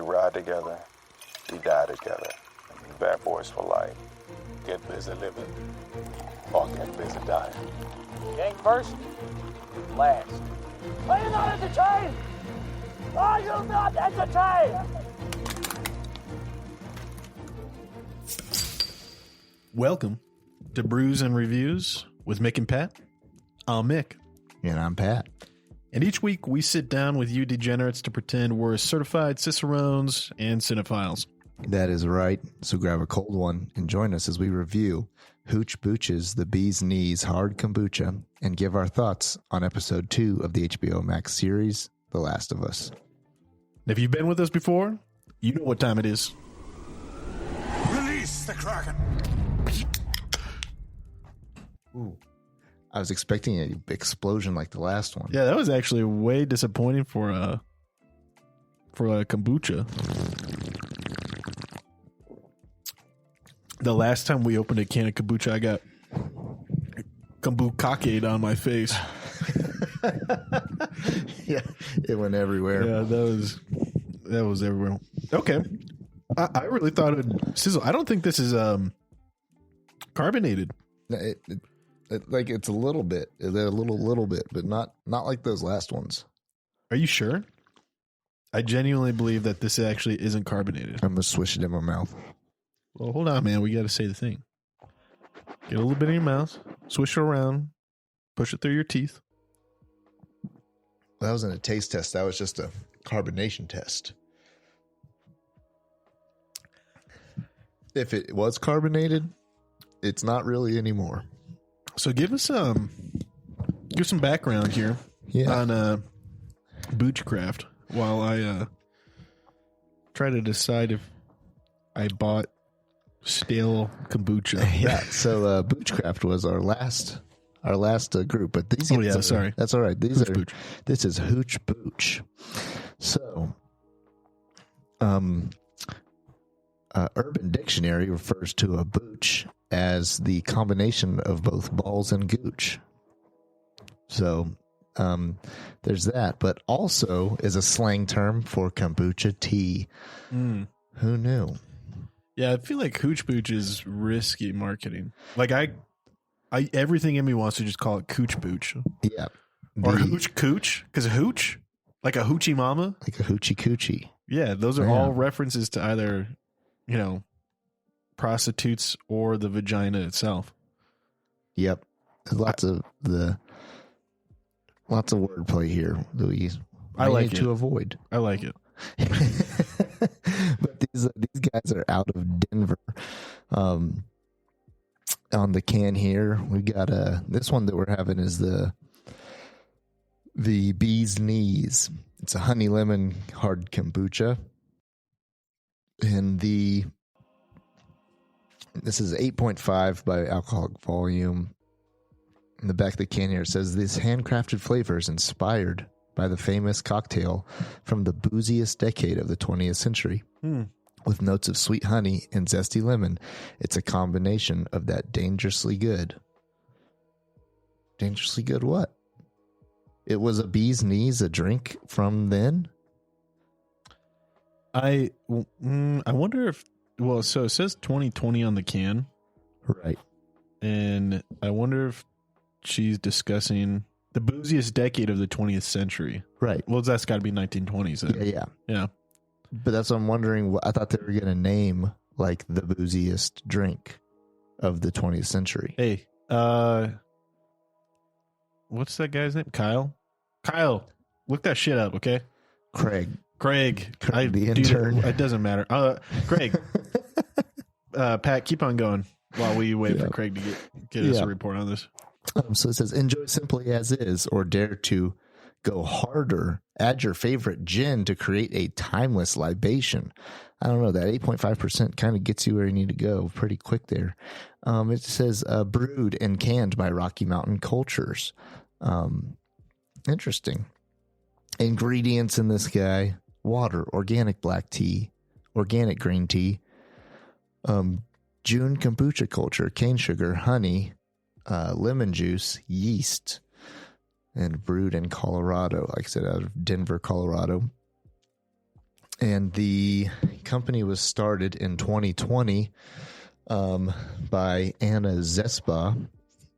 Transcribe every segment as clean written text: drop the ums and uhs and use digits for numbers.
ride together, we die together. Bad boys for life. Get busy living or get busy dying. Gang first, last. Are you not entertained? Are you not entertained? Welcome to Brews and Reviews with Mick and Pat. I'm Mick. And I'm Pat. And each week we sit down with you degenerates to pretend we're certified cicerones and cinephiles. That is right. So grab a cold one and join us as we review Hooch Booch's The Bee's Knees Hard Kombucha and give our thoughts on episode 2 of the HBO MAX series, The Last of Us. If you've been with us before, you know what time it is. Release the Kraken! Ooh. I was expecting an explosion like the last one. Yeah, that was actually way disappointing for a kombucha. The last time we opened a can of kombucha, I got kombucha on my face. Yeah, it went everywhere. Yeah, that was everywhere. Okay, I really thought it would sizzle. I don't think this is carbonated. It's a little bit, but not like those last ones. Are you sure? I genuinely believe that this actually isn't carbonated. I'm gonna swish it in my mouth. Well, hold on, man. We got to say the thing. Get a little bit in your mouth, swish it around, push it through your teeth. That wasn't a taste test. That was just a carbonation test. If it was carbonated, it's not really anymore. So give us some background here on Boochcraft while I try to decide if I bought stale kombucha. Yeah, so Boochcraft was our last group, but these guys sorry, that's all right. Booch. This is Hooch Booch. So, Urban Dictionary refers to a booch as the combination of both balls and gooch. So, there's that, but also is a slang term for kombucha tea. Who knew? Yeah, I feel like Hooch Booch is risky marketing. Like I everything in me wants to just call it Cooch Booch. Yeah. Or Hooch Cooch, because Hooch, like a hoochie mama. Like a hoochie coochie. Yeah, those are all references to either, prostitutes or the vagina itself. Yep. Lots of wordplay here that we need to avoid. I like it. But these guys are out of Denver. On the can here, we got this one that we're having is the Bee's Knees. It's a honey lemon hard kombucha, and this is 8.5 by alcoholic volume. In the back of the can here, it says this handcrafted flavor is inspired by the famous cocktail from the booziest decade of the 20th century. With notes of sweet honey and zesty lemon. It's a combination of that dangerously good. Dangerously good what? It was a Bee's Knees, a drink from then? I wonder if, so it says 2020 on the can. Right. And I wonder if she's discussing the booziest decade of the 20th century. Right. Well, that's got to be 1920s. Then. Yeah. But that's what I'm wondering. I thought they were going to name like the booziest drink of the 20th century. Hey, what's that guy's name? Kyle, look that shit up, okay? Craig, the intern. It doesn't matter. Craig, Pat, keep on going while we wait for Craig to get us a report on this. So it says, enjoy simply as is, or dare to go harder. Add your favorite gin to create a timeless libation. I don't know, that 8.5% kind of gets you where you need to go pretty quick there. It says brewed and canned by Rocky Mountain Cultures. Interesting. Ingredients in this guy: water, organic black tea, organic green tea, June kombucha culture, cane sugar, honey, lemon juice, yeast, and brewed in Colorado. Like I said, out of Denver, Colorado. And the company was started in 2020 by Anna Zespa.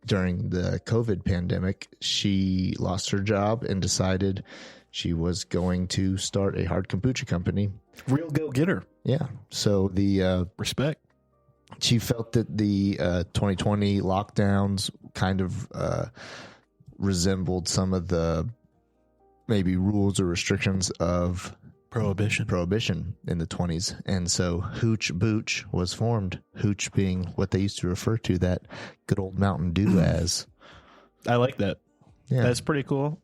During the COVID pandemic, she lost her job and decided she was going to start a hard kombucha company. Real go-getter. Yeah. So the respect. She felt that the 2020 lockdowns kind of resembled some of the maybe rules or restrictions of prohibition in the 20s. And so Hooch Booch was formed. Hooch being what they used to refer to that good old Mountain Dew as. I like that. Yeah. That's pretty cool.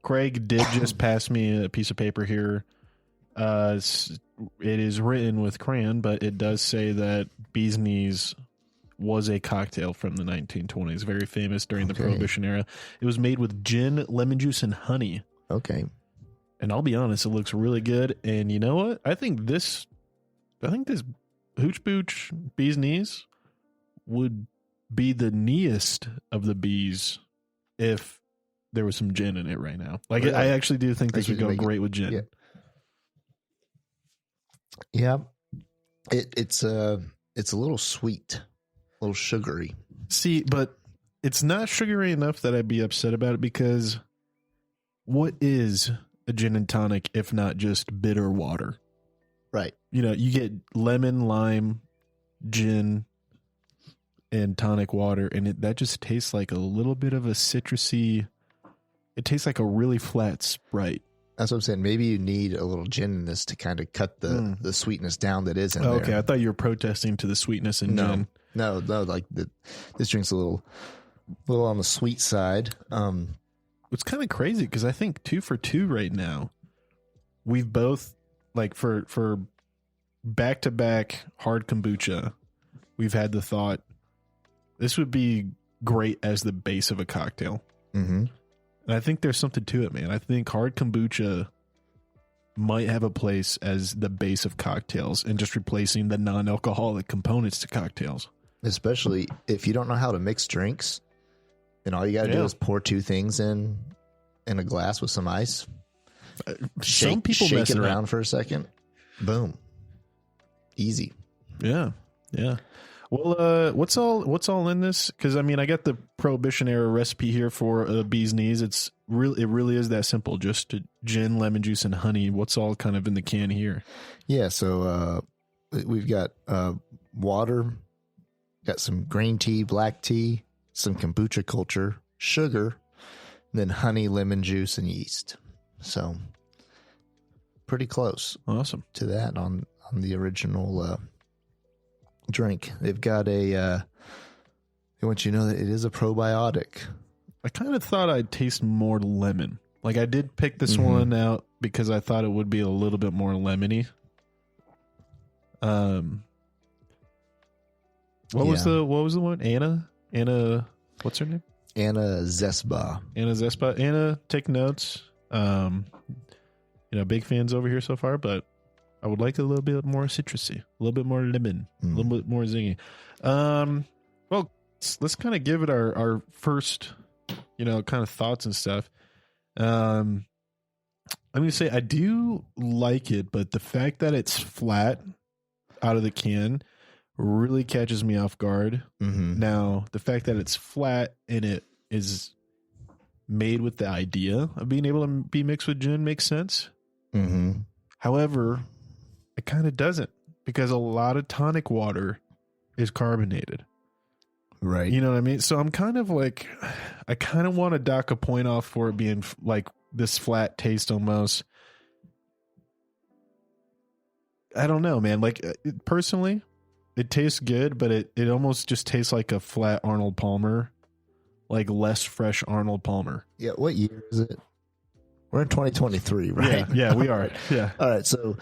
Craig did just pass me a piece of paper here. It is written with crayon, but it does say that Bee's Knees was a cocktail from the 1920s. Very famous during the Prohibition era. It was made with gin, lemon juice, and honey. Okay. And I'll be honest, it looks really good. And you know what? I think this Hooch Booch Bee's Knees would be the kneest of the bees if there was some gin in it right now. Like, really? I actually do think this would go great with gin. Yeah. It's a little sweet, a little sugary. See, but it's not sugary enough that I'd be upset about it, because what is a gin and tonic if not just bitter water? Right. You know, you get lemon, lime, gin, and tonic water, and that just tastes like a little bit of a citrusy. It tastes like a really flat Sprite. That's what I'm saying. Maybe you need a little gin in this to kind of cut the sweetness down that is in there. Okay, I thought you were protesting to the sweetness in gin. No. Like this drink's a little on the sweet side. It's kind of crazy because I think 2 for 2 right now. We've both, like, for back-to-back hard kombucha, we've had the thought this would be great as the base of a cocktail. Mm-hmm. And I think there's something to it, man. I think hard kombucha might have a place as the base of cocktails and just replacing the non-alcoholic components to cocktails. Especially if you don't know how to mix drinks, then all you got to do is pour 2 things in a glass with some ice. Some people shake mess it around for a second. Boom. Easy. Yeah. Well, what's all in this? Because I mean, I got the Prohibition era recipe here for Bee's Knees. It really is that simple. Just gin, lemon juice, and honey. What's all kind of in the can here? Yeah. So we've got water, got some green tea, black tea, some kombucha culture, sugar, and then honey, lemon juice, and yeast. So pretty close. Awesome to that on the original drink. They've got they want you to know that it is a probiotic. I kind of thought I'd taste more lemon. Like, I did pick this one out because I thought it would be a little bit more lemony. What was the one? Anna, what's her name? Anna Zespa. Anna, take notes. Big fans over here so far, but I would like a little bit more citrusy, a little bit more lemon, a little bit more zingy. Well, let's kind of give it our first, kind of thoughts and stuff. I'm going to say I do like it, but the fact that it's flat out of the can really catches me off guard. Mm-hmm. Now, the fact that it's flat and it is made with the idea of being able to be mixed with gin makes sense. Mm-hmm. However, it kind of doesn't, because a lot of tonic water is carbonated. Right. You know what I mean? So I'm kind of like, I kind of want to dock a point off for it being like this flat taste almost. I don't know, man. Like, personally, it tastes good, but it almost just tastes like a flat Arnold Palmer, like less fresh Arnold Palmer. Yeah. What year is it? We're in 2023, right? Yeah, we are. Yeah. All right. So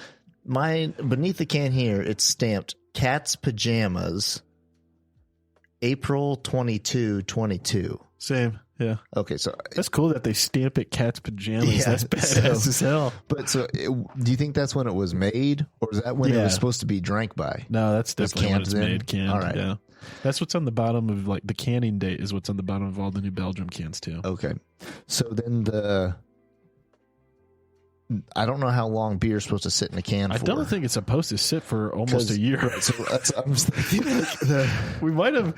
mine, beneath the can here, it's stamped Cat's Pajamas, April 22. Same. Yeah. Okay. So that's cool that they stamp it Cat's Pajamas. Yeah, that's badass as hell. But do you think that's when it was made, or is that when it was supposed to be drank by? No, that's definitely when it's made. Canned. All right. Yeah. That's what's on the bottom of, like, the canning date is what's on the bottom of all the New Belgium cans too. Okay. So then the I don't know how long beer is supposed to sit in a can for. I don't think it's supposed to sit for almost a year. Right, so I'm just thinking like We might have.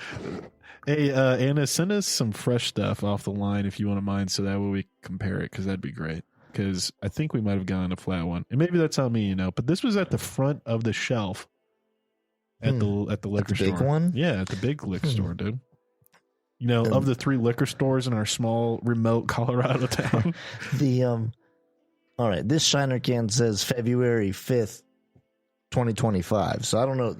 Hey, Anna, send us some fresh stuff off the line if you want to mind, so that way we compare it, because that'd be great. Because I think we might have gone a flat one, and maybe that's on me, But this was at the front of the shelf at the liquor store. Big one? Yeah, at the big liquor store, dude. Of the 3 liquor stores in our small, remote Colorado town. All right, this Shiner can says February 5th, 2025. So I don't know.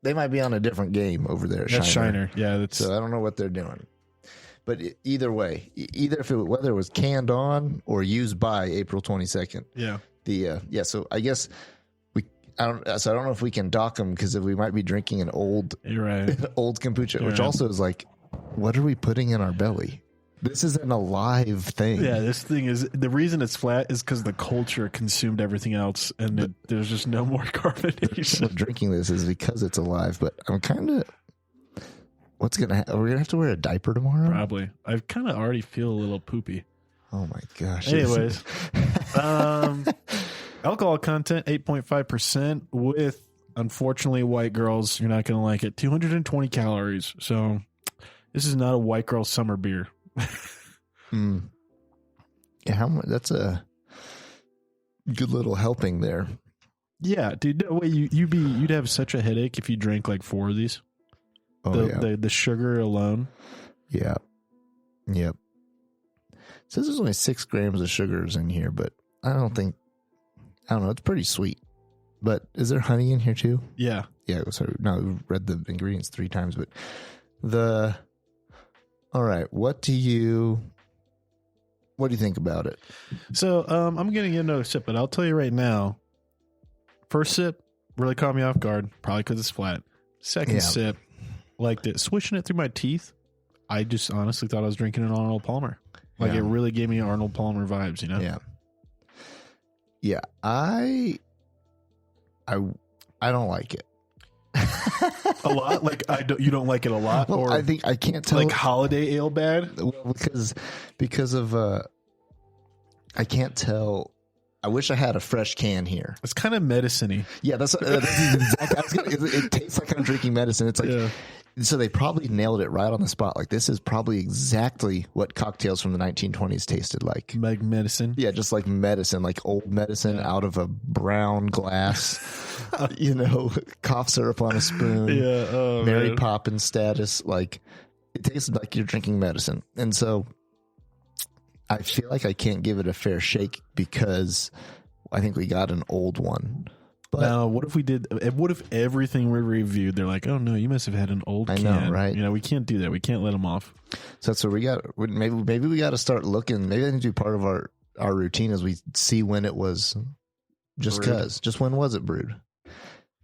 They might be on a different game over there. That's Shiner. Yeah, so I don't know what they're doing. But either way, whether it was canned on or used by April 22nd. Yeah. So I guess I don't know if we can dock them, because we might be drinking an old, You're right. old kombucha, You're which right. also is like, what are we putting in our belly? This isn't a live thing. Yeah, this thing is, the reason it's flat is because the culture consumed everything else, and there's just no more carbonation. Well, drinking this is because it's alive, but I'm kind of. What's gonna happen? We're gonna have to wear a diaper tomorrow. Probably. I kind of already feel a little poopy. Oh my gosh. Anyways, alcohol content 8.5% with, unfortunately, white girls. You're not gonna like it. 220 calories. So this is not a white girl summer beer. Yeah, how much? That's a good little helping there. Yeah, dude. No way, you'd have such a headache if you drank like 4 of these. Oh, The sugar alone. Yeah. Yep. It says there's only 6 grams of sugars in here, but I don't know. It's pretty sweet. But is there honey in here too? Yeah. Yeah. Sorry. No, we read the ingredients 3 times, but all right. What do you think about it? So I'm going to get another sip, but I'll tell you right now, first sip really caught me off guard, probably because it's flat. Second sip, liked it. Swishing it through my teeth, I just honestly thought I was drinking an Arnold Palmer. It really gave me Arnold Palmer vibes, Yeah. Yeah. I don't like it. A lot? You don't like it a lot? Well, or I think I can't tell. Like holiday ale bad? Well, because of I can't tell. I wish I had a fresh can here. It's kind of medicine-y. Yeah, that's exactly. It tastes like I'm drinking medicine. It's like so they probably nailed it right on the spot. Like, this is probably exactly what cocktails from the 1920s tasted like. Like medicine? Yeah, just like medicine, like old medicine out of a brown glass. Cough syrup on a spoon. Yeah, oh, Mary man. Poppins status. Like, it tastes like you're drinking medicine. And so I feel like I can't give it a fair shake because I think we got an old one. But now, what if everything we reviewed, they're like, oh no, you must have had an old can. I know, right? We can't do that. We can't let them off. So that's what we got. Maybe we got to start looking. Maybe I need to do part of our routine as we see when it was just when was it brewed?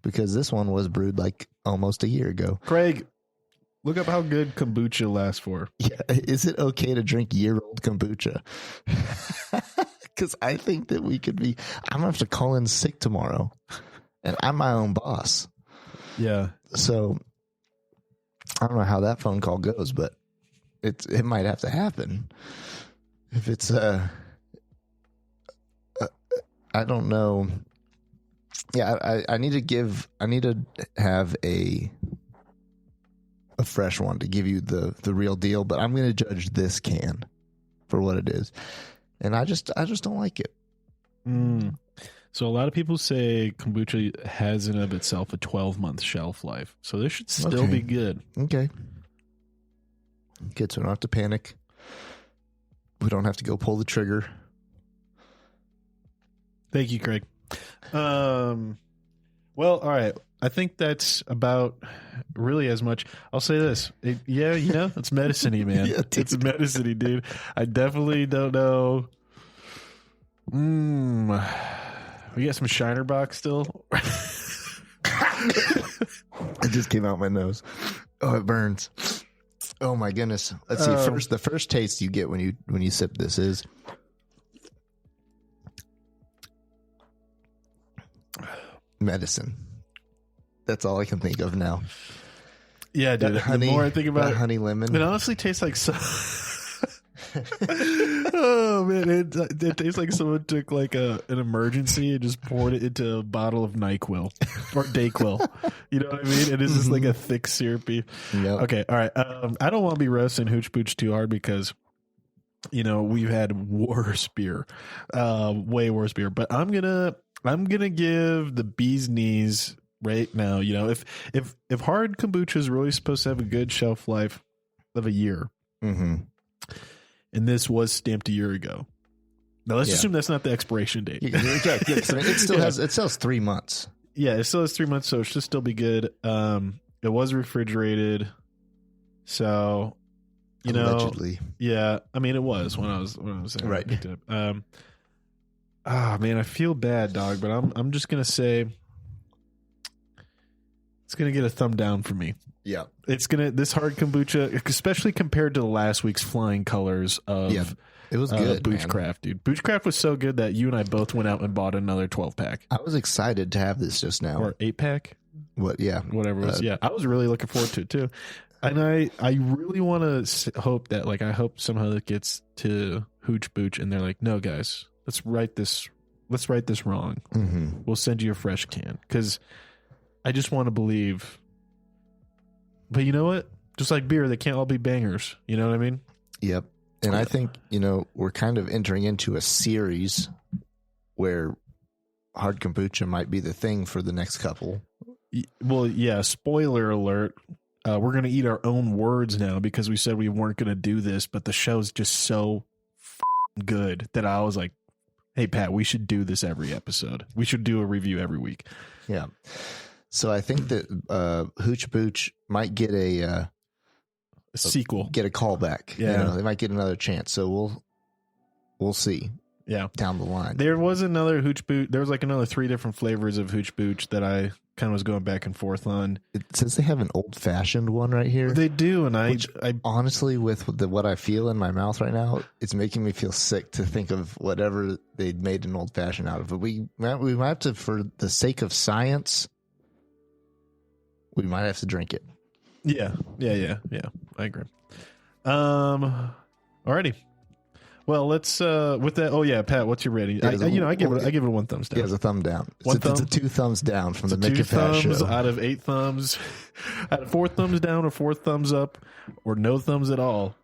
Because this one was brewed like almost a year ago. Craig, look up how good kombucha lasts for. Yeah, is it okay to drink year-old kombucha? Because I think that we could be. I'm gonna have to call in sick tomorrow, and I'm my own boss. Yeah. So I don't know how that phone call goes, but it might have to happen. If it's I don't know. Yeah, I need to have a fresh one to give you the real deal, but I'm going to judge this can for what it is. And I just don't like it. So a lot of people say kombucha has in of itself a 12-month shelf life. So this should still be good. Okay. Good, so we don't have to panic. We don't have to go pull the trigger. Thank you, Craig. Well, all right. I think that's about really as much. I'll say this. It's medicine-y, man. Yeah, it's medicine-y, dude. I definitely don't know. We got some Shiner box still. It just came out my nose. Oh, it burns. Oh my goodness. Let's see. The first taste you get when you sip this is medicine. That's all I can think of now. Yeah, dude. That honey, the more I think about that it, honey lemon. it honestly tastes like Oh man, it tastes like someone took like an emergency and just poured it into a bottle of NyQuil or Dayquil. You know what I mean? It is just like a thick syrupy. Yep. Okay, all right. I don't want to be roasting Hooch Booch too hard because we've had worse beer, way worse beer. But I'm gonna give the bee's knees right now. If hard kombucha is really supposed to have a good shelf life of a year, and this was stamped a year ago. Now let's assume that's not the expiration date. It still has. It sells 3 months. Yeah, it still has 3 months, so it should still be good. It was refrigerated, so Allegedly. Yeah, I mean it was when I was there. Right. I picked it up. Man, I feel bad, dog, but I'm just gonna say it's gonna get a thumb down for me. Yeah. This hard kombucha, especially compared to last week's flying colors of it was good. Boochcraft, dude. Boochcraft was so good that you and I both went out and bought another 12-pack. I was excited to have this just now. Or 8-pack. What? Yeah. Whatever it was. Yeah, I was really looking forward to it too. And I really want to hope that, like, I hope somehow it gets to Hooch Booch and they're like, no, guys, let's write this wrong. We'll send you a fresh can, because I just want to believe. But you know what? Just like beer, they can't all be bangers. You know what I mean? Yep. And I think, we're kind of entering into a series where hard kombucha might be the thing for the next couple. Well, yeah, spoiler alert. We're going to eat our own words now because we said we weren't going to do this, but the show's just so good that I was like, hey, Pat, we should do this every episode. We should do a review every week. Yeah. So I think that Hooch Booch might get a sequel, get a callback. Yeah. They might get another chance. So we'll see. Yeah. Down the line. There was another Hooch Booch. There was like another 3 different flavors of Hooch Booch that I kind of was going back and forth on. It says they have an old fashioned one right here. They do. And I honestly, with what I feel in my mouth right now, it's making me feel sick to think of whatever they'd made an old fashioned out of. But we might have to, for the sake of science, we might have to drink it. Yeah. I agree. Alrighty. Well, let's with that. Oh yeah, Pat, what's your rating? I give it a 1 thumbs down. Yeah, it's a thumb down. It's a 2 thumbs down from the Mick Pat thumbs show. Out of 8 thumbs, out of 4 thumbs down or 4 thumbs up, or no thumbs at all.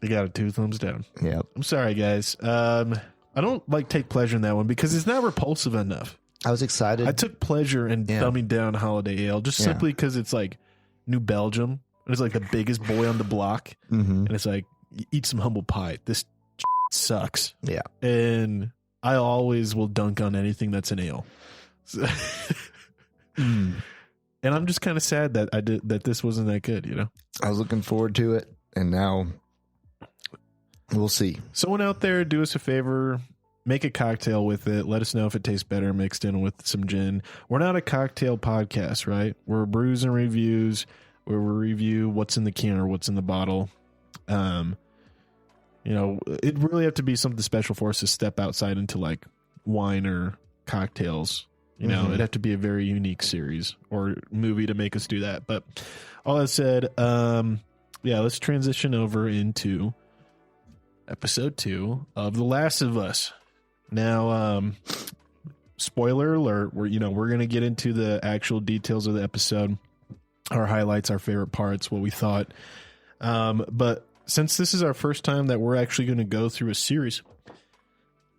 You got a 2 thumbs down. Yeah. I'm sorry, guys. I don't take pleasure in that one because it's not repulsive enough. I was excited. I took pleasure in thumbing down Holiday Ale just simply because it's like New Belgium. It's like the biggest boy on the block, and it's like, eat some humble pie. This sucks. Yeah. And I always will dunk on anything that's an ale. So and I'm just kind of sad that this wasn't that good, I was looking forward to it, and now we'll see. Someone out there, do us a favor, make a cocktail with it. Let us know if it tastes better mixed in with some gin. We're not a cocktail podcast, right? We're brews and reviews where we review what's in the can or what's in the bottle. It'd really have to be something special for us to step outside into like wine or cocktails. It'd have to be a very unique series or movie to make us do that. But all that said, let's transition over into episode 2 of The Last of Us. Now, spoiler alert, we're going to get into the actual details of the episode, our highlights, our favorite parts, what we thought. But since this is our first time that we're actually going to go through a series,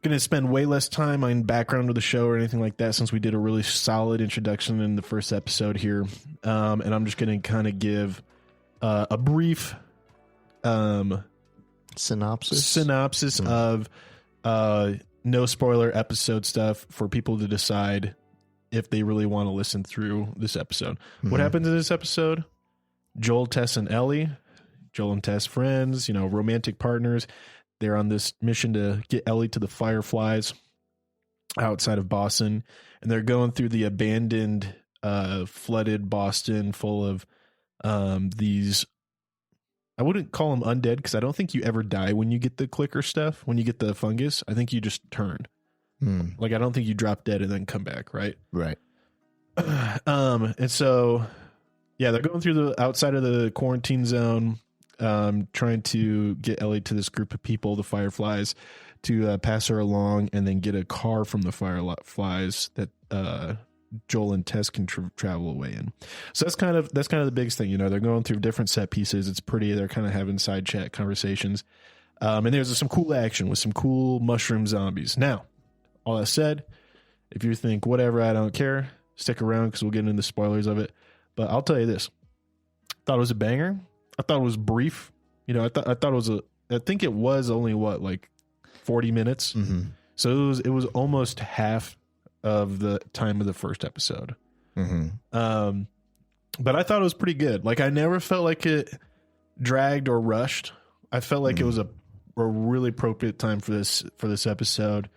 going to spend way less time on background of the show or anything like that, since we did a really solid introduction in the first episode here. And I'm just going to kind of give a brief synopsis of no spoiler episode stuff for people to decide if they really want to listen through this episode. What happens in this episode? Joel, Tess, and Ellie. Joel and Tess, friends, romantic partners. They're on this mission to get Ellie to the Fireflies outside of Boston. And they're going through the abandoned, flooded Boston full of these, I wouldn't call them undead because I don't think you ever die when you get the clicker stuff, when you get the fungus. I think you just turn. Like, I don't think you drop dead and then come back, right? Right. And so, yeah, they're going through the outside of the quarantine zone. trying to get Ellie to this group of people, the Fireflies, to pass her along and then get a car from the Fireflies that Joel and Tess can travel away in. So that's kind of the biggest thing. They're going through different set pieces. It's pretty. They're kind of having side chat conversations. And there's some cool action with some cool mushroom zombies. Now, all that said, if you think, whatever, I don't care, stick around because we'll get into the spoilers of it. But I'll tell you this. I thought it was a banger. I thought it was brief. I thought it was I think it was only 40 minutes. Mm-hmm. So it was almost half of the time of the first episode. Mm-hmm. But I thought it was pretty good. I never felt like it dragged or rushed. I felt like it was a really appropriate time for this episode.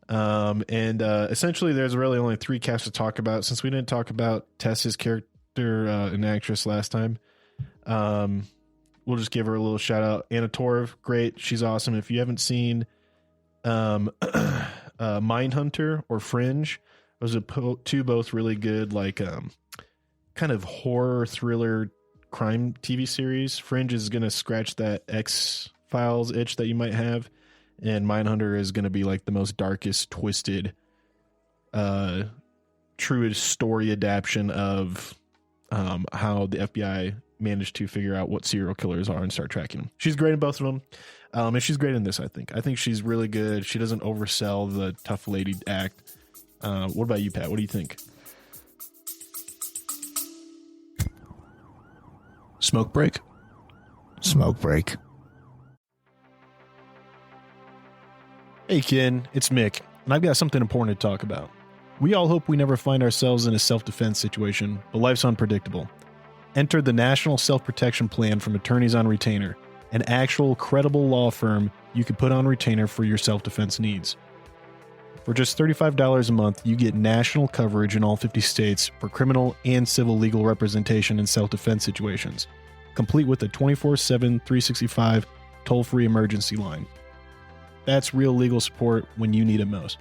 And essentially there's really only 3 casts to talk about, since we didn't talk about Tess's character and actress last time. We'll just give her a little shout out. Anna Torv, great. She's awesome. If you haven't seen Mindhunter or Fringe, those are both really good, kind of horror thriller crime TV series. Fringe is going to scratch that X-Files itch that you might have. And Mindhunter is going to be the most darkest, twisted, truest story adaptation of how the FBI managed to figure out what serial killers are and start tracking them. She's great in both of them. And she's great in this, I think. I think she's really good. She doesn't oversell the tough lady act. What about you, Pat? What do you think? Smoke break? Smoke break. Hey, Ken, it's Mick, and I've got something important to talk about. We all hope we never find ourselves in a self-defense situation, but life's unpredictable. Enter the National Self-Protection Plan from Attorneys on Retainer, an actual credible law firm you can put on retainer for your self-defense needs. For just $35 a month, you get national coverage in all 50 states for criminal and civil legal representation in self-defense situations, complete with a 24/7, 365 toll-free emergency line. That's real legal support when you need it most.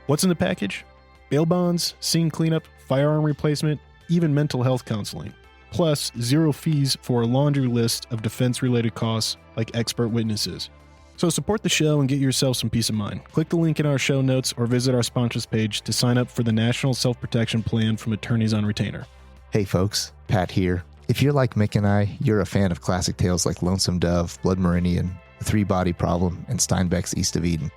What's in the package? Bail bonds, scene cleanup, firearm replacement, even mental health counseling. Plus, 0 fees for a laundry list of defense-related costs like expert witnesses. So support the show and get yourself some peace of mind. Click the link in our show notes or visit our sponsors page to sign up for the National Self-Protection Plan from Attorneys on Retainer. Hey folks, Pat here. If you're like Mick and I, you're a fan of classic tales like Lonesome Dove, Blood Meridian, The Three-Body Problem, and Steinbeck's East of Eden.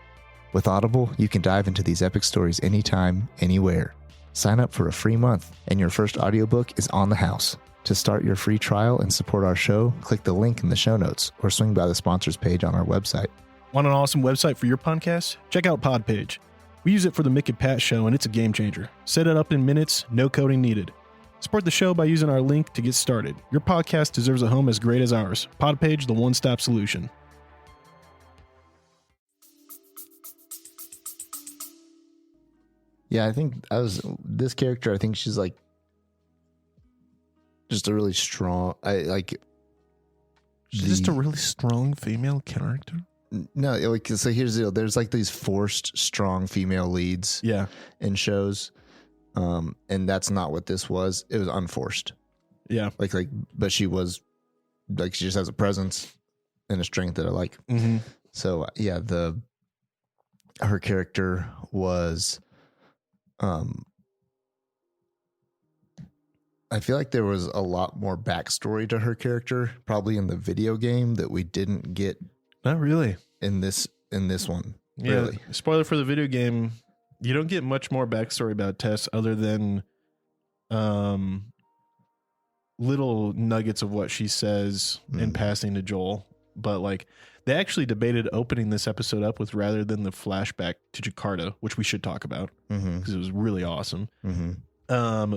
With Audible, you can dive into these epic stories anytime, anywhere. Sign up for a free month, and your first audiobook is on the house. To start your free trial and support our show, click the link in the show notes or swing by the sponsors page on our website. Want an awesome website for your podcast? Check out Podpage. We use it for the Mick and Pat show, and it's a game changer. Set it up in minutes, no coding needed. Support the show by using our link to get started. Your podcast deserves a home as great as ours. Podpage, the one-stop solution. Yeah, I think this character, I think she's just a really strong, She's just a really strong female character? No, so here's the deal. There's these forced strong female leads in shows. And that's not what this was. It was unforced. Yeah. But she was she just has a presence and a strength that I like. Mm-hmm. So yeah, her character was, I feel like there was a lot more backstory to her character, probably in the video game, that we didn't get. Not really in this one. Yeah. Really. Spoiler for the video game. You don't get much more backstory about Tess other than little nuggets of what she says in passing to Joel. But they actually debated opening this episode up with, rather than the flashback to Jakarta, which we should talk about because it was really awesome. Mm-hmm.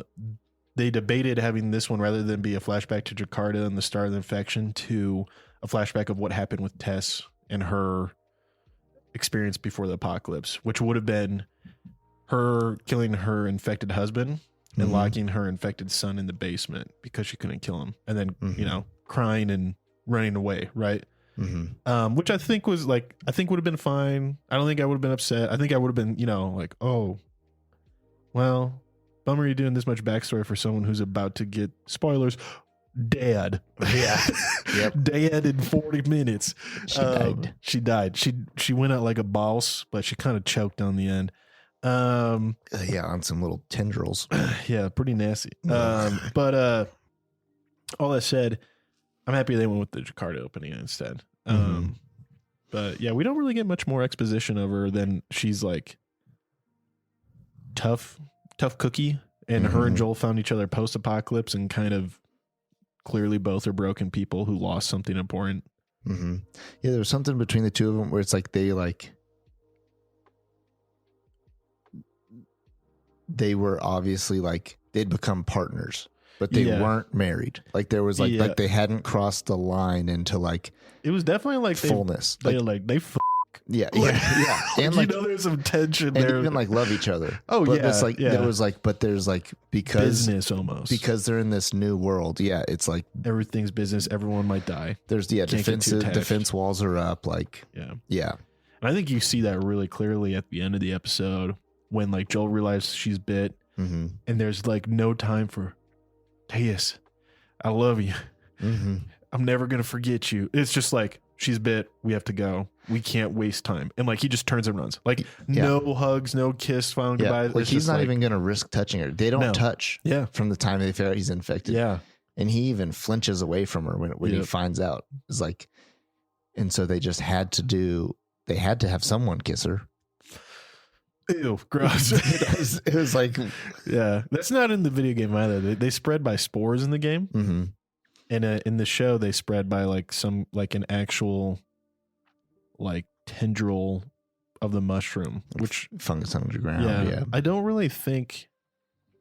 They debated having this one, rather than be a flashback to Jakarta and the start of the infection, to a flashback of what happened with Tess and her experience before the apocalypse, which would have been her killing her infected husband and locking her infected son in the basement because she couldn't kill him, and then crying and running away, right? Which I think was I think would have been fine. I don't think I would have been upset. I think I would have been oh well, bummer you're doing this much backstory for someone who's about to get, spoilers, dead. Yeah. Yep. Dead in 40 minutes. She died. She died. She went out like a boss, but she kind of choked on the end. Yeah, on some little tendrils. Yeah, pretty nasty. But all that said, I'm happy they went with the Jakarta opening instead. But yeah, we don't really get much more exposition of her than she's like tough cookie, and her and Joel found each other post-apocalypse, and kind of clearly both are broken people who lost something important. Yeah, there was something between the two of them where it's like they were obviously like they'd become partners, but they weren't married. Like there was like they hadn't crossed the line into like it was definitely like fullness. They yeah. And like, there's some tension and there. Even like love each other. Oh, but yeah. It's like there was like, but there's like because business almost because they're in this new world. Yeah, it's like everything's business. Everyone might die. There's defense walls are up. Like yeah. And I think you see that really clearly at the end of the episode when like Joel realizes she's bit, and there's like no time for Tejas, I love you. I'm never gonna forget you. It's just like she's bit. We have to go. We can't waste time. And like he just turns and runs. Like no hugs, no kiss, final goodbye. Like he's not even gonna risk touching her. They don't touch. Yeah. From the time they figure out he's infected. Yeah. And he even flinches away from her when he finds out. It's like, and so they just had to have someone kiss her. Ew, gross. It was like, yeah, that's not in the video game either. They spread by spores in the game, and in the show they spread by like an actual like tendril of the mushroom, which fungus underground. Yeah, I don't really think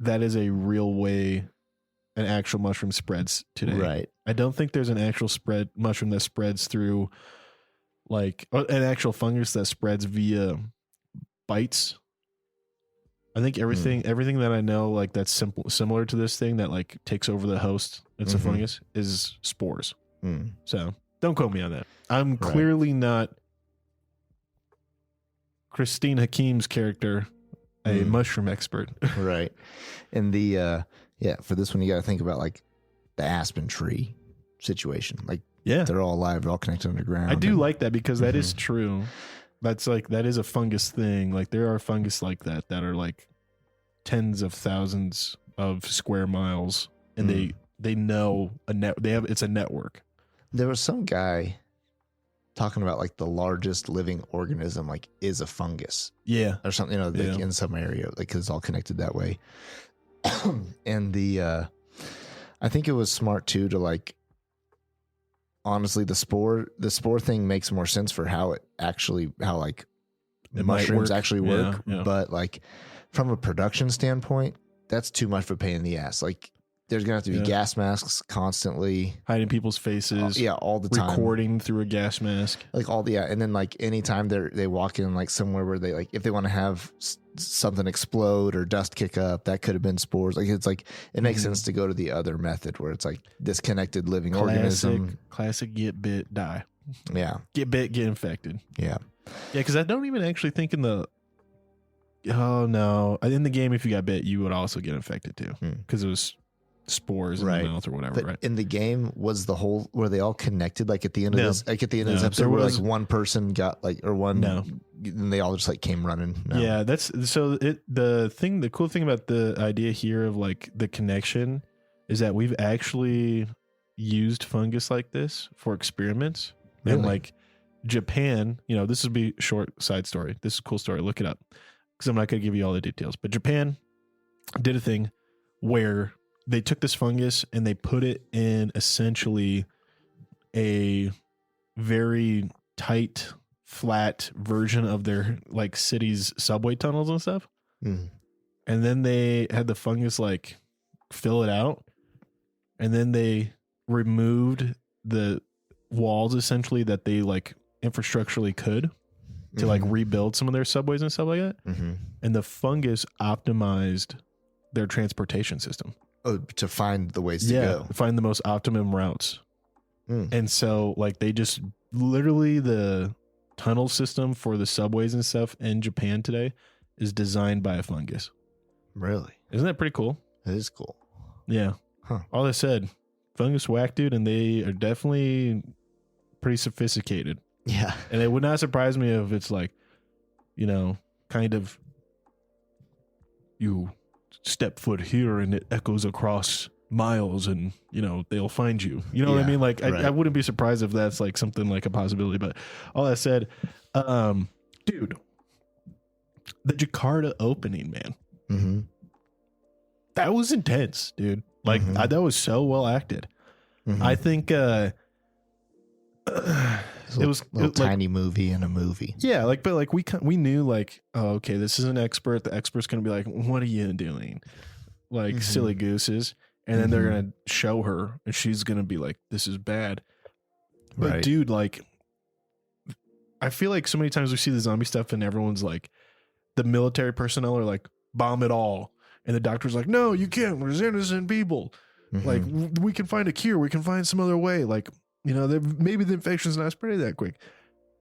that is a real way an actual mushroom spreads today. Right. I don't think there's an actual mushroom that spreads through like an actual fungus that spreads via bites. I think everything that I know like that's similar to this thing that like takes over the host, it's a fungus, is spores. So don't quote me on that. I'm clearly not Christine Hakim's character, a mushroom expert. Right. And the for this one you got to think about like the aspen tree situation. Like they're all alive, they're all connected underground. I do like that because that is true. That's like, that is a fungus thing. Like there are fungus like that are like tens of thousands of square miles, and they know it's a network. There was some guy talking about like the largest living organism like is a fungus. Yeah. Or something, like in some area, like 'cause it's all connected that way. And I think it was smart too to like, honestly, the spore thing makes more sense for how like mushrooms actually work. Yeah. But like from a production standpoint, that's too much of a pain in the ass. Like there's gonna have to be gas masks constantly, hiding people's faces. All the time, recording through a gas mask. Like and then like anytime they walk in like somewhere where they like, if they want to have something explode or dust kick up, that could have been spores. Like it's like it makes sense to go to the other method where it's like disconnected living organism. Classic get bit, die. Yeah. Get bit, get infected. Yeah. Yeah, because I don't even actually think in the game, if you got bit, you would also get infected too, because it was spores in the mouth or whatever. But in the game, were they all connected? Like at the end of this, like at the end of this episode, where like one person got like, or one, and they all just like came running. No. Yeah, that's so. The cool thing about the idea here of like the connection is that we've actually used fungus like this for experiments. Really? And like Japan, this would be a short side story. This is a cool story. Look it up because I'm not going to give you all the details. But Japan did a thing where they took this fungus and they put it in essentially a very tight, flat version of their like city's subway tunnels and stuff. And then they had the fungus like fill it out, and then they removed the walls essentially that they like infrastructurally could to like rebuild some of their subways and stuff like that. And the fungus optimized their transportation system. Oh, to find the ways to go. Find the most optimum routes. And so like they just literally, the tunnel system for the subways and stuff in Japan today is designed by a fungus. Really? Isn't that pretty cool? It is cool. Yeah. Huh. All I said, fungus whack, dude, and they are definitely pretty sophisticated. Yeah. And it would not surprise me if it's like, you know, kind of you step foot here and it echoes across miles and, you know, they'll find you. You know what I mean? Like, I wouldn't be surprised if that's like something like a possibility. But all that said, dude, the Jakarta opening, man. Mm-hmm. That was intense, dude. Like, that was so well acted. Mm-hmm. I think it was a little tiny movie in a movie. Yeah, like, but like we knew like, oh, okay, this is an expert. The expert's gonna be like, what are you doing? Like silly gooses. And then they're gonna show her and she's gonna be like, this is bad. But dude, like, I feel like so many times we see the zombie stuff and everyone's like, the military personnel are like, bomb it all. And the doctor's like, no, you can't. There's innocent people. Like, we can find a cure. We can find some other way. Like, you know, maybe the infection's not spreading that quick.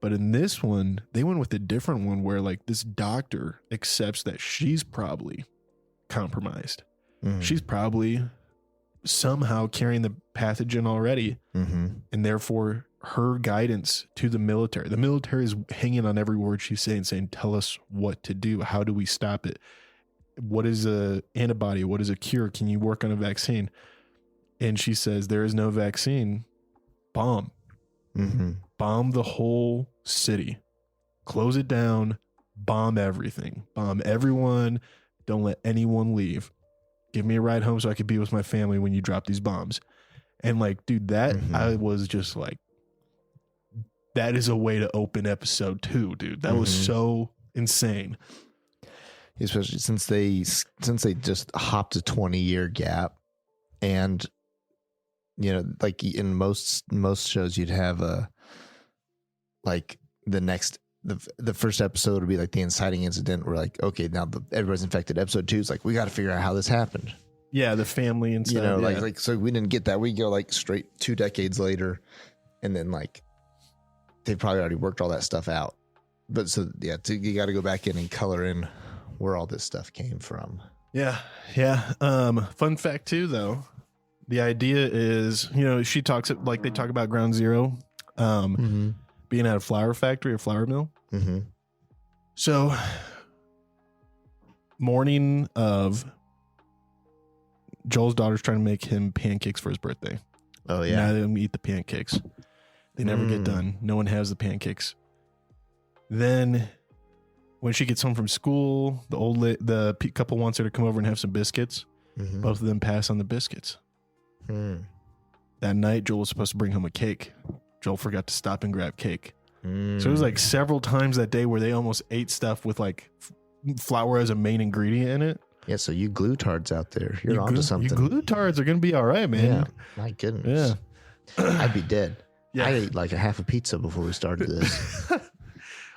But in this one, they went with a different one where, like, this doctor accepts that she's probably compromised. She's probably somehow carrying the pathogen already. And therefore, her guidance to the military. The military is hanging on every word she's saying, tell us what to do. How do we stop it? What is a antibody? What is a cure? Can you work on a vaccine? And she says, there is no vaccine. Bomb. Bomb the whole city. Close it down. Bomb everything. Bomb everyone. Don't let anyone leave. Give me a ride home so I could be with my family when you drop these bombs. And like, dude, that I was just like, that is a way to open episode 2, dude. That was so insane. Especially since they just hopped a 20-year gap, and you know, like in most shows, you'd have like the first episode would be like the inciting incident. Where like, okay, now everybody's infected. Episode 2 is like, we got to figure out how this happened. Yeah, the family and stuff. You know, like so we didn't get that. We go like straight 2 decades later, and then like they probably already worked all that stuff out. But so yeah, you got to go back in and color in where all this stuff came from. Yeah. Fun fact too, though, the idea is, you know, she talks like they talk about Ground Zero, being at a flour factory or flour mill. So morning of, Joel's daughter's trying to make him pancakes for his birthday. Oh yeah. Now they eat the pancakes. They never get done. No one has the pancakes. Then when she gets home from school, the couple wants her to come over and have some biscuits. Both of them pass on the biscuits. That night, Joel was supposed to bring home a cake. Joel forgot to stop and grab cake. So it was like several times that day where they almost ate stuff with like flour as a main ingredient in it. Yeah, so you glutards out there, you're onto something. You glutards are going to be all right, man. Yeah, my goodness. Yeah. I'd be dead. Yeah. I ate like a half a pizza before we started this.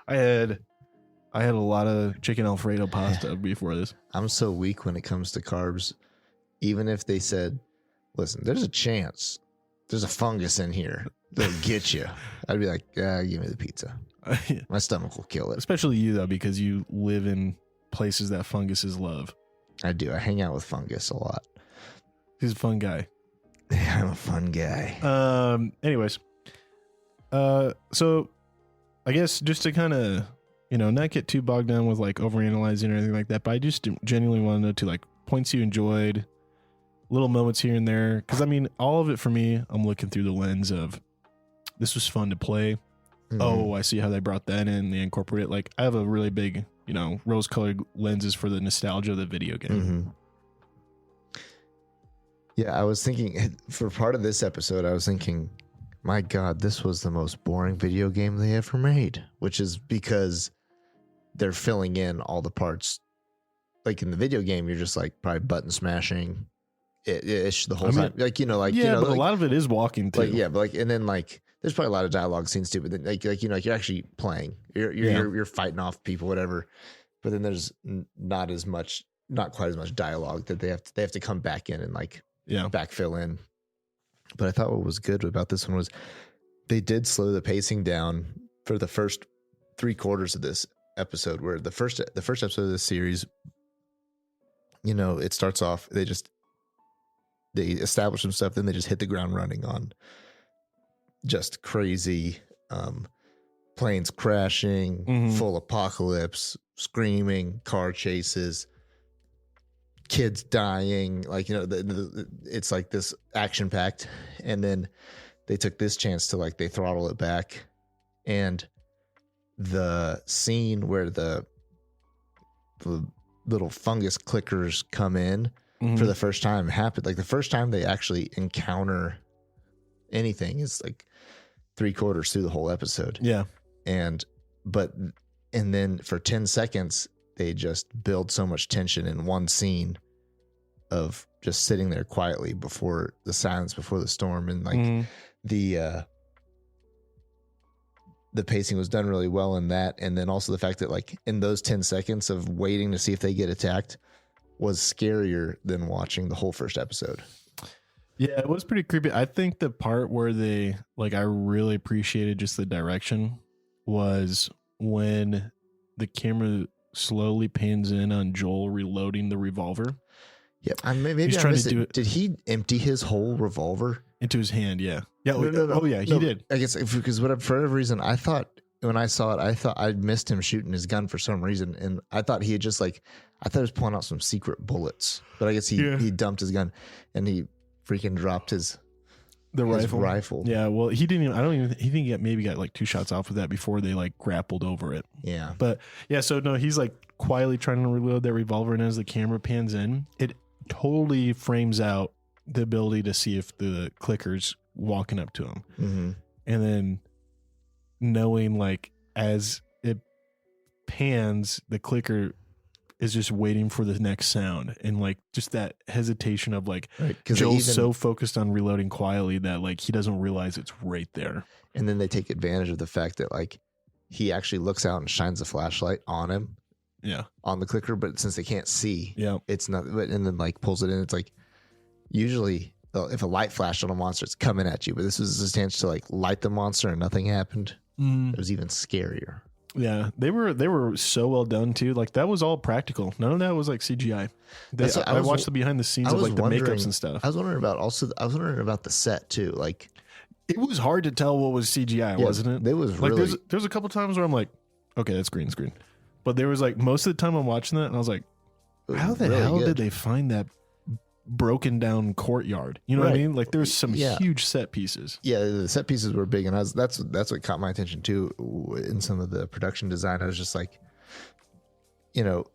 I had a lot of chicken Alfredo pasta before this. I'm so weak when it comes to carbs. Even if they said, listen, there's a chance there's a fungus in here that'll get you, I'd be like, give me the pizza. My stomach will kill it. Especially you, though, because you live in places that funguses love. I do. I hang out with fungus a lot. He's a fun guy. I'm a fun guy. Anyways. So I guess just to kind of, you know, not get too bogged down with like overanalyzing or anything like that, but I just genuinely want to know, to like, points you enjoyed, little moments here and there. Cause I mean, all of it for me, I'm looking through the lens of, this was fun to play. Oh, I see how they brought that in. They incorporate it. Like, I have a really big, you know, rose colored lenses for the nostalgia of the video game. Yeah, I was thinking for part of this episode, I was thinking, my God, this was the most boring video game they ever made, which is because they're filling in all the parts. Like in the video game, you're just like probably button smashing ish the whole time. Like, you know, like, yeah, you know, but like, a lot of it is walking too. Like, yeah, but like, and then like, there's probably a lot of dialogue scenes too, but then like you know, like you're actually playing, you're fighting off people, whatever. But then there's not quite as much dialogue that they have to come back in and like, backfill in. But I thought what was good about this one was they did slow the pacing down for the first 3/4 of this episode, where the first episode of this series, you know, it starts off, they they establish some stuff, then they just hit the ground running on just crazy planes crashing, full apocalypse, screaming, car chases, kids dying, like, you know, it's like this action packed. And then they took this chance to, like, they throttle it back, and the scene where the little fungus clickers come in for the first time happened. Like, the first time they actually encounter anything is like 3/4 through the whole episode. Yeah. And then for 10 seconds, they just build so much tension in one scene of just sitting there quietly before the silence, before the storm. And like the pacing was done really well in that. And then also the fact that, like, in those 10 seconds of waiting to see if they get attacked was scarier than watching the whole first episode. Yeah, it was pretty creepy. I think the part where they, like, I really appreciated just the direction was when the camera slowly pans in on Joel reloading the revolver. Yeah, maybe He's I trying missed to do it. it Did he empty his whole revolver into his hand. Yeah. Yeah. No. Oh yeah, he did. I guess because for whatever reason, I thought when I saw it, I thought I'd missed him shooting his gun for some reason, and I thought he had just, like, I thought he was pulling out some secret bullets, but I guess he dumped his gun and he freaking dropped his rifle. Yeah. Well, he didn't even, he maybe got like 2 shots off of that before they, like, grappled over it. Yeah. But yeah, so no, he's, like, quietly trying to reload that revolver, and as the camera pans in, it totally frames out the ability to see if the clicker's walking up to him. And then knowing, like, as it pans, the clicker is just waiting for the next sound, and, like, just that hesitation of, like, Joel's so focused on reloading quietly that, like, he doesn't realize it's right there. And then they take advantage of the fact that, like, he actually looks out and shines a flashlight on him. Yeah. On the clicker, but since they can't see, yeah, it's not, and then, like, pulls it in. It's like, usually if a light flashed on a monster, it's coming at you, but this was a chance to, like, light the monster and nothing happened. It was even scarier. Yeah, they were so well done too. Like, that was all practical. None of that was, like, CGI. I watched the behind the scenes of, like, the makeups and stuff. I was wondering about the set too. Like, it was hard to tell what was CGI, wasn't it? It was like, really. There's a couple times where I'm like, okay, that's green screen. But there was, like, most of the time I'm watching that and I was like, how the hell did they find that broken down courtyard? You know what I mean? Like, there's some huge set pieces. Yeah, the set pieces were big, and that's what caught my attention too in some of the production design. I was just like, you know,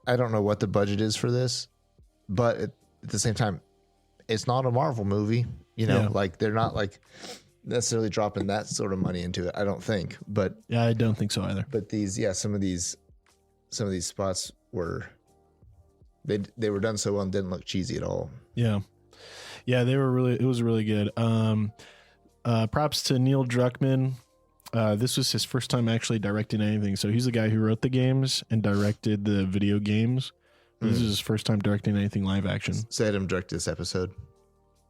I don't know what the budget is for this, but at the same time, it's not a Marvel movie. You know, like, they're not, like, necessarily dropping that sort of money into it, I don't think. But yeah, I don't think so either. But some of these spots were. They were done so well and didn't look cheesy at all. Yeah. Yeah, it was really good. Props to Neil Druckmann. This was his first time actually directing anything. So he's the guy who wrote the games and directed the video games. This is his first time directing anything live action. So I had him direct this episode.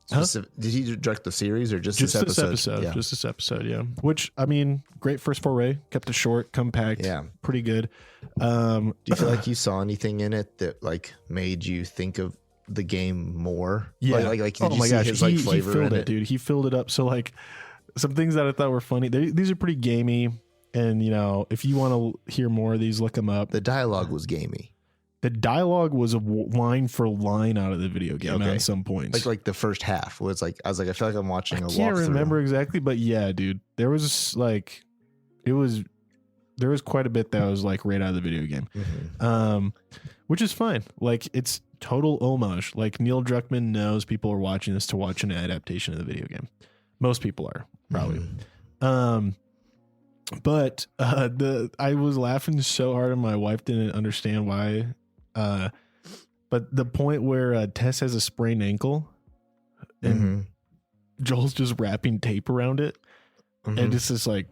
Huh? Did he direct the series or just this episode? Yeah. Just this episode, yeah. Which, I mean, great first foray. Kept it short, compact. Yeah. Pretty good. Do you feel like you saw anything in it that, like, made you think of the game more? Yeah. Like did you see his, like, flavor he filled in it, dude. He filled it up. So, like, some things that I thought were funny. These are pretty gamey. And, you know, if you want to hear more of these, look them up. The dialogue was gamey. The dialogue was a line for line out of the video game at some points. Like the first half was like, I was like, I feel like I'm watching a walkthrough. I can't remember exactly, but yeah, dude, there was like, there was quite a bit that was like right out of the video game, which is fine. Like, it's total homage. Like, Neil Druckmann knows people are watching this to watch an adaptation of the video game. Most people are probably. But I was laughing so hard and my wife didn't understand why. But the point where Tess has a sprained ankle and Joel's just wrapping tape around it, and it's just like,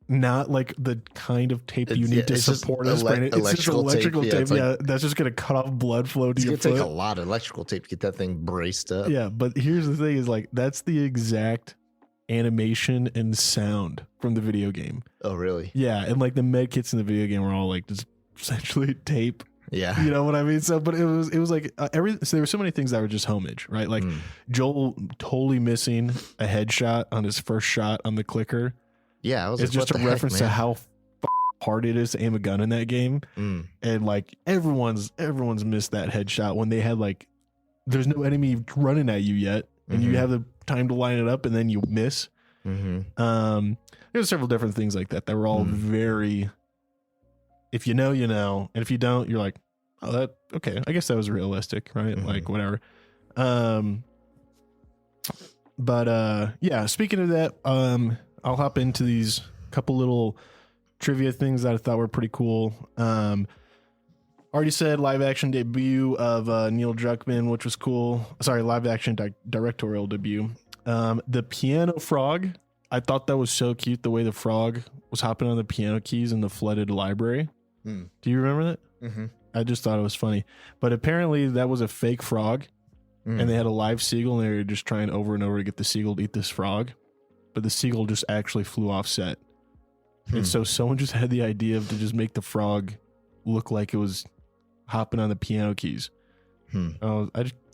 not like the kind of tape you need to support a sprain. It's just electrical tape. Yeah, that's just gonna cut off blood flow to your foot. It's gonna take a lot of electrical tape to get that thing braced up. Yeah, but here's the thing: is like, that's the exact animation and sound from the video game. Oh, really? Yeah, and like the med kits in the video game were all like just essentially tape Yeah. You know what I mean? So, but it was like so there were so many things that were just homage, right? Like Joel totally missing a headshot on his first shot on the clicker. Yeah. I was It's like, just a what the reference heck, to man? how hard it is to aim a gun in that game. And like everyone's missed that headshot when they had like, there's no enemy running at you yet. And you have the time to line it up and then you miss. There's several different things like that were all very, if you know, you know, and if you don't, you're like, oh, that okay. I guess that was realistic, right? Like whatever. But yeah. Speaking of that, I'll hop into these couple little trivia things that I thought were pretty cool. Already said live action debut of Neil Druckmann, which was cool. Sorry, live action directorial debut. The piano frog. I thought that was so cute, the way the frog was hopping on the piano keys in the flooded library. Do you remember that? I just thought it was funny. But apparently that was a fake frog, and they had a live seagull, and they were just trying over and over to get the seagull to eat this frog. But the seagull just actually flew off set. And so someone just had the idea to just make the frog look like it was hopping on the piano keys. I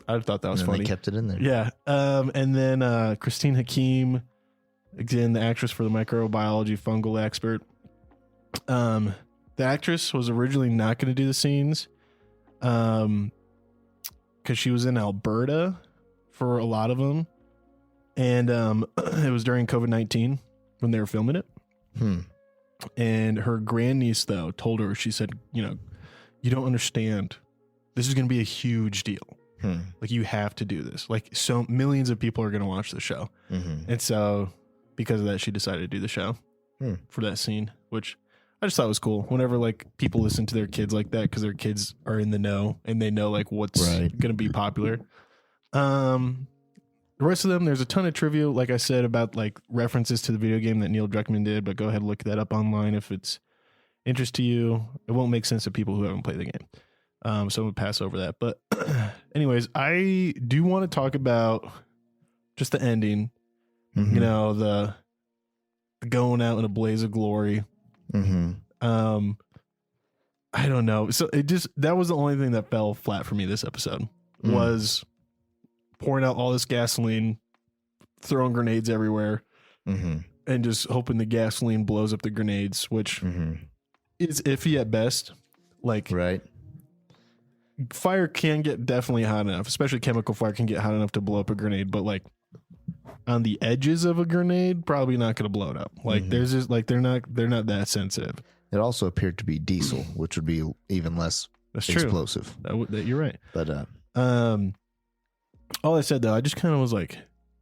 thought that was funny. They kept it in there. Yeah. And then Christine Hakim, again, the actress for the microbiology fungal expert. The actress was originally not going to do the scenes because she was in Alberta for a lot of them. And it was during COVID-19 when they were filming it. And her grandniece, though, told her, she said, you know, you don't understand. This is going to be a huge deal. Like, you have to do this. Like, so millions of people are going to watch the show. And so because of that, she decided to do the show for that scene, which I just thought was cool. Whenever like people listen to their kids like that, because their kids are in the know and they know like what's going to be popular. The rest of them, there's a ton of trivia, like I said, about like references to the video game that Neil Druckmann did, but go ahead and look that up online if it's interest to you. It won't make sense to people who haven't played the game. So I'm going to pass over that. But anyways, I do want to talk about just the ending, you know, the going out in a blaze of glory. I don't know. So that was the only thing that fell flat for me this episode was pouring out all this gasoline, throwing grenades everywhere, and just hoping the gasoline blows up the grenades, which is iffy at best. Like, fire can get definitely hot enough, especially chemical fire can get hot enough to blow up a grenade, but like on the edges of a grenade, probably not going to blow it up. Like there's just like they're not that sensitive. It also appeared to be diesel, which would be even less explosive. You're right. But all I said though, I just kind of was like,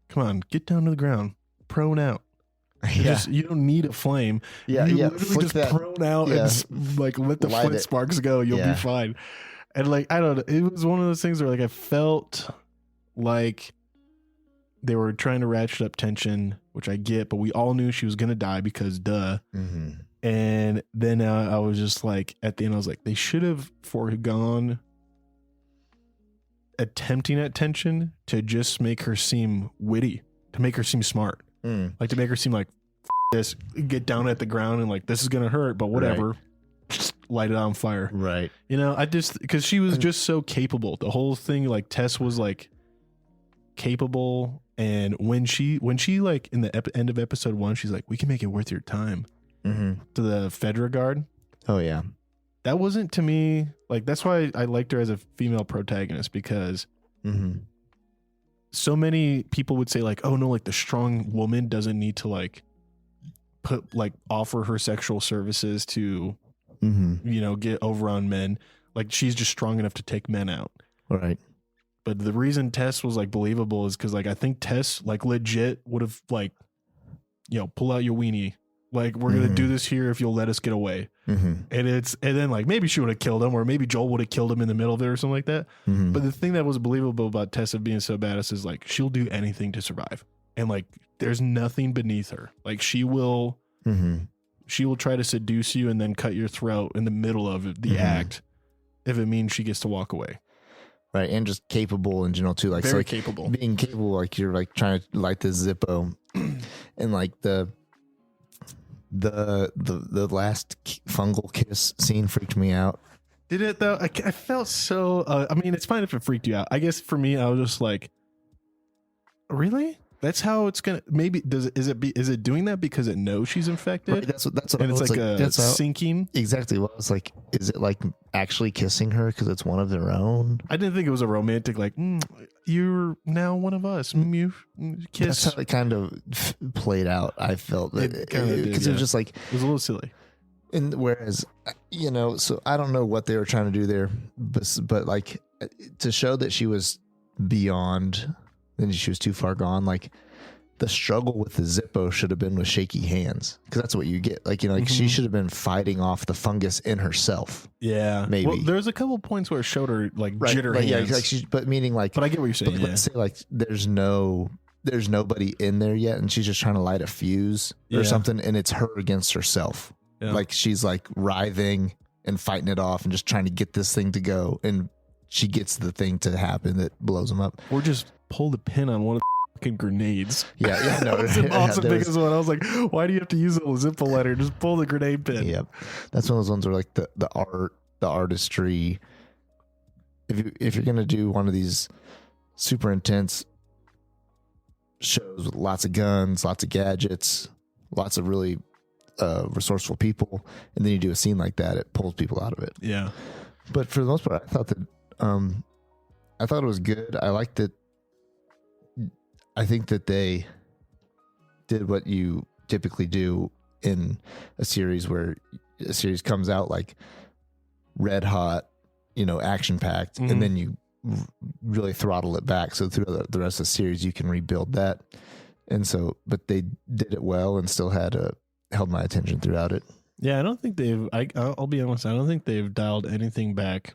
"Come on, get down to the ground, prone out." You don't need a flame. You literally just prone out and like let the flint sparks go. You'll be fine. And like I don't know, it was one of those things where like I felt like they were trying to ratchet up tension, which I get, but we all knew she was gonna die because duh. And then I was just like, at the end, I was like, they should have foregone attempting at tension to just make her seem witty, to make her seem smart, like to make her seem like this, get down at the ground and like this is gonna hurt, but whatever, just light it on fire, You know, I just because she was just so capable. The whole thing, like Tess was like capable, and when she like in the end of episode 1, she's like, we can make it worth your time. To the Fedra guard. Oh yeah, that wasn't to me like, that's why I liked her as a female protagonist, because so many people would say like, oh no, like the strong woman doesn't need to like offer her sexual services to you know, get over on men, like she's just strong enough to take men out, but the reason Tess was like believable is because like I think Tess like legit would have like, you know, pull out your weenie, like we're gonna do this here if you'll let us get away. And then like maybe she would have killed him, or maybe Joel would have killed him in the middle of it or something like that. But the thing that was believable about Tessa being so badass is like she'll do anything to survive, and like there's nothing beneath her. Like she will try to seduce you and then cut your throat in the middle of the act if it means she gets to walk away. And just capable in general too, like very so like capable. Being capable, like you're like trying to light the Zippo, and like the last fungal kiss scene freaked me out. Did it though? I felt so. I mean, it's fine if it freaked you out. I guess for me, I was just like, really? That's how it's gonna. Maybe is it doing that because it knows she's infected? Right, that's what and it's like sinking. Exactly. Well, it's like, is it like actually kissing her because it's one of their own? I didn't think it was a romantic like you're now one of us. You kiss. That's how it kind of played out. I felt that because it was just like it was a little silly. And whereas, so I don't know what they were trying to do there, but like to show that she was beyond, then she was too far gone. Like the struggle with the Zippo should have been with shaky hands, because that's what you get. Like, she should have been fighing off the fungus in herself. Yeah, maybe. Well, there's a couple points where it showed her like jitter hands. Yeah, like but meaning like. But I get what you're saying. But let's say like there's nobody in there yet, and she's just trying to light a fuse or something, and it's her against herself. Yeah. Like she's like writhing and fighting it off and just trying to get this thing to go, and she gets the thing to happen that blows them up. Or just pull the pin on one of the fucking grenades. Yeah, no, that was an awesome biggest one. I was like, why do you have to use a Zippo lighter? Just pull the grenade pin. Yep, that's one of those ones where like the art, the artistry. If you're gonna do one of these super intense shows with lots of guns, lots of gadgets, lots of really resourceful people, and then you do a scene like that, it pulls people out of it. Yeah, but for the most part, I thought it was good. I liked it. I think that they did what you typically do in a series, where a series comes out like red hot, action packed, and then you really throttle it back, so through the rest of the series you can rebuild that. And so, but they did it well and still held my attention throughout it. Yeah, I don't think I'll be honest, I don't think they've dialed anything back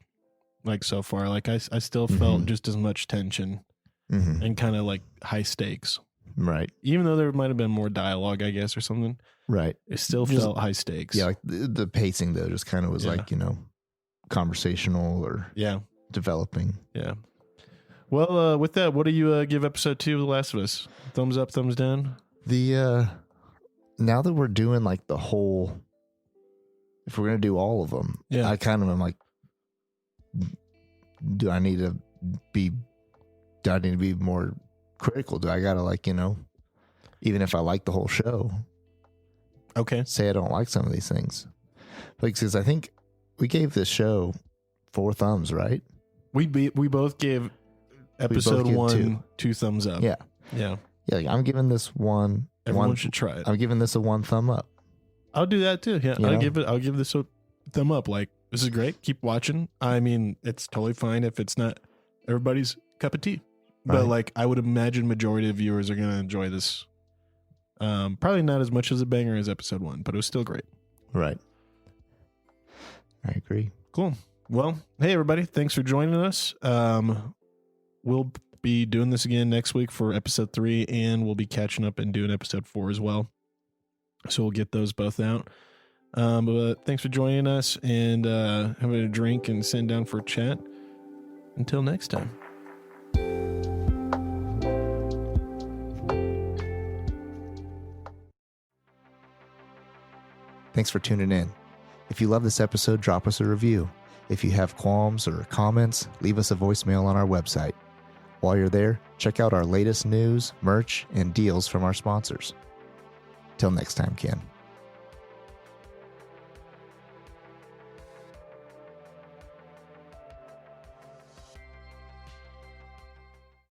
like so far. Like I still felt just as much tension and kind of like high stakes. Right. Even though there might have been more dialogue, I guess, or something. Right. It still felt high stakes. Yeah, like the pacing though just kind of was like, conversational or developing. Yeah. Well, with that, what do you give episode 2 of The Last of Us? Thumbs up, thumbs down? Now that we're doing like the whole, if we're going to do all of them, I kind of am like, do I need to be more critical? Do I got to like, even if I like the whole show, say I don't like some of these things? Because I think we gave this show 4 thumbs, right? We both gave episode 1 2 thumbs up. Yeah. Yeah. Yeah. Like I'm giving this one. Everyone should try it. I'm giving this a 1 thumb up. I'll do that too. Yeah. I'll give this a thumb up. Like, this is great. Keep watching. I mean, it's totally fine if it's not everybody's cup of tea. But Right. like, I would imagine majority of viewers are going to enjoy this. Probably not as much as a banger as episode 1, but it was still great. Right. I agree. Cool. Well, hey everybody, thanks for joining us. We'll be doing this again next week for episode 3, and we'll be catching up and doing episode 4 as well. So we'll get those both out. But thanks for joining us, and having a drink and sitting down for a chat. Until next time. Thanks for tuning in. If you love this episode, drop us a review. If you have qualms or comments, leave us a voicemail on our website. While you're there, check out our latest news, merch, and deals from our sponsors. Till next time, Ken.